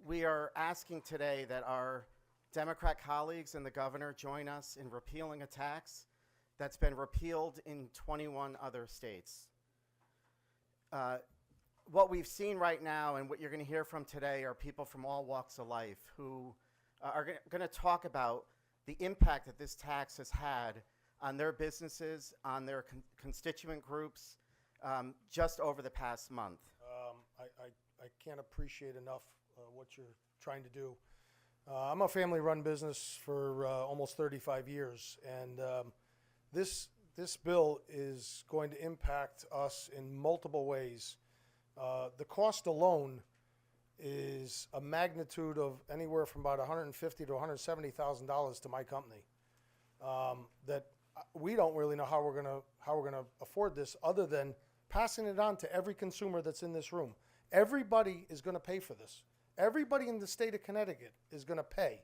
We are asking today that our Democrat colleagues and the governor join us in repealing a tax that's been repealed in 21 other states. What we've seen right now and what you're going to hear from today are people from all walks of life who are going to talk about the impact that this tax has had on their businesses, on their constituent groups, just over the past month. I can't appreciate enough what you're trying to do. I'm a family-run business for almost 35 years, and this bill is going to impact us in multiple ways. The cost alone is a magnitude of anywhere from about $150,000 to $170,000 to my company. That we don't really know how we're gonna afford this, other than passing it on to every consumer that's in this room. Everybody is going to pay for this. Everybody in the state of Connecticut is going to pay.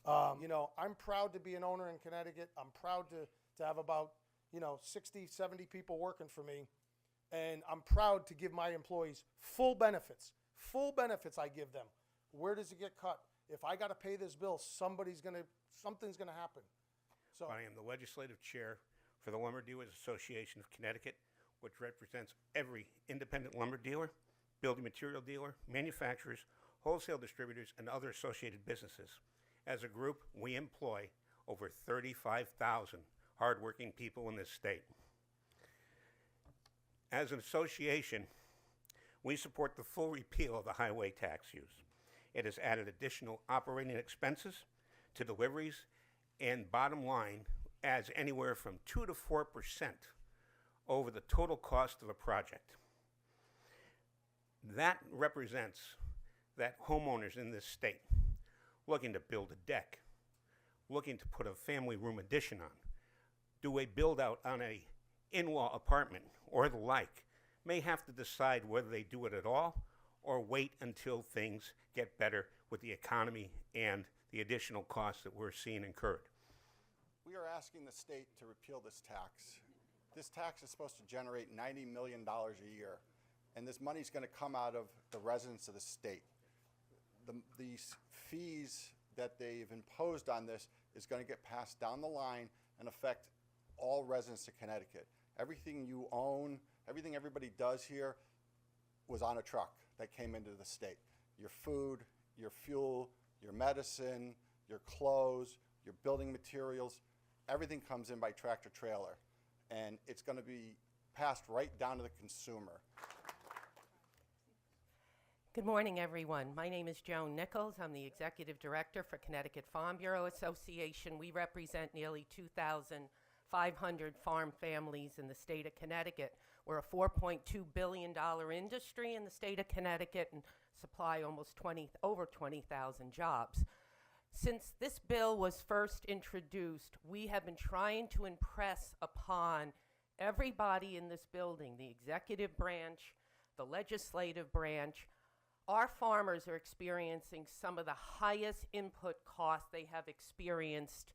I'm proud to be an owner in Connecticut. I'm proud to have about 60, 70 people working for me. And I'm proud to give my employees full benefits. Full benefits I give them. Where does it get cut? If I got to pay this bill, something's going to happen. So I am the legislative chair for the Lumber Dealers Association of Connecticut, which represents every independent lumber dealer, building material dealer, manufacturers, wholesale distributors, and other associated businesses. As a group, we employ over 35,000 hardworking people in this state. As an association, we support the full repeal of the highway tax use. It has added additional operating expenses to deliveries, and bottom line, adds anywhere from 2 to 4% over the total cost of a project. That represents that homeowners in this state looking to build a deck, looking to put a family room addition on, do a build out on a in-law apartment or the like, may have to decide whether they do it at all or wait until things get better with the economy and the additional costs that we're seeing incurred. We are asking the state to repeal this tax. This tax is supposed to generate $90 million a year, and this money is going to come out of the residents of the state. These fees that they've imposed on this is going to get passed down the line and affect all residents of Connecticut. Everything you own, everything everybody does here was on a truck that came into the state. Your food, your fuel, your medicine, your clothes, your building materials, everything comes in by tractor trailer, and it's going to be passed right down to the consumer. Good morning, everyone. My name is Joan Nichols. I'm the Executive Director for Connecticut Farm Bureau Association. We represent nearly 2,500 farm families in the state of Connecticut. We're a $4.2 billion industry in the state of Connecticut and supply over 20,000 jobs. Since this bill was first introduced, we have been trying to impress upon everybody in this building, the executive branch, the legislative branch, our farmers are experiencing some of the highest input costs they have experienced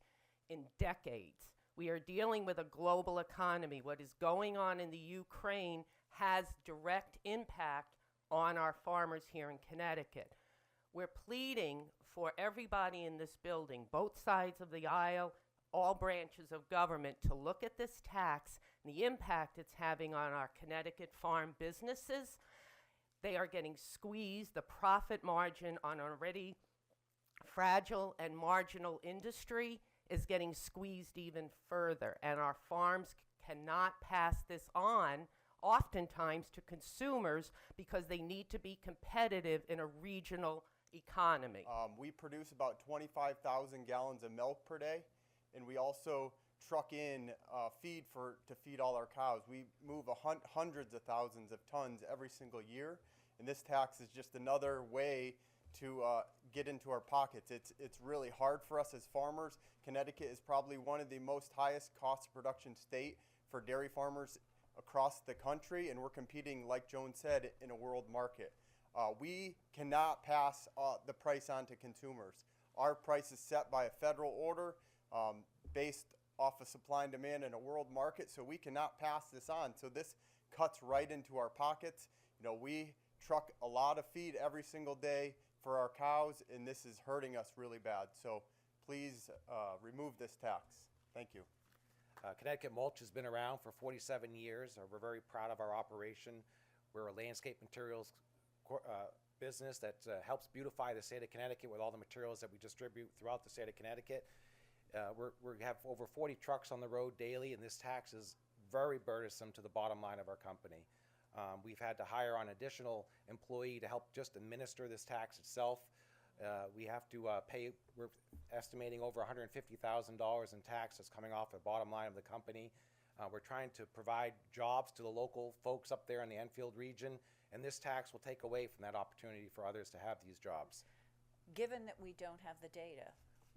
in decades. We are dealing with a global economy. What is going on in the Ukraine has direct impact on our farmers here in Connecticut. We're pleading for everybody in this building, both sides of the aisle, all branches of government, to look at this tax and the impact it's having on our Connecticut farm businesses. They are getting squeezed. The profit margin on already fragile and marginal industry is getting squeezed even further, and our farms cannot pass this on oftentimes to consumers because they need to be competitive in a regional economy. We produce about 25,000 gallons of milk per day, and we also truck in feed to feed all our cows. We move hundreds of thousands of tons every single year, and this tax is just another way to get into our pockets. It's really hard for us as farmers. Connecticut is probably one of the most highest cost of production state for dairy farmers across the country, and we're competing, like Joan said, in a world market. We cannot pass the price on to consumers. Our price is set by a federal order based off of supply and demand in a world market, so we cannot pass this on. So this cuts right into our pockets. You know, we truck a lot of feed every single day, for our cows, and this is hurting us really bad. So please remove this tax. Thank you. Connecticut Mulch has been around for 47 years. We're very proud of our operation. We're a landscape materials business that helps beautify the state of Connecticut with all the materials that we distribute throughout the state of Connecticut. We have over 40 trucks on the road daily, and this tax is very burdensome to the bottom line of our company. We've had to hire an additional employee to help just administer this tax itself. We have to pay, we're estimating over $150,000 in tax that's coming off the bottom line of the company. We're trying to provide jobs to the local folks up there in the Enfield region, and this tax will take away from that opportunity for others to have these jobs. Given that we don't have the data,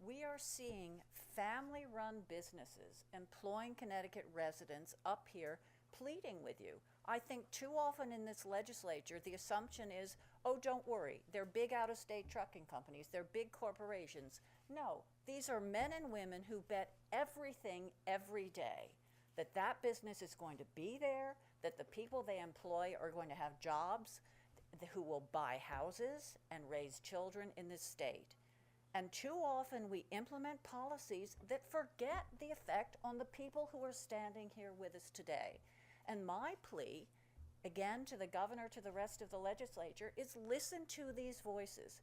we are seeing family-run businesses employing Connecticut residents up here pleading with you. I think too often in this legislature, the assumption is, oh, don't worry, they're big out-of-state trucking companies, they're big corporations. No, these are men and women who bet everything every day that that business is going to be there, that the people they employ are going to have jobs, who will buy houses and raise children in this state. And too often we implement policies that forget the effect on the people who are standing here with us today. And my plea, again, to the governor, to the rest of the legislature, is listen to these voices.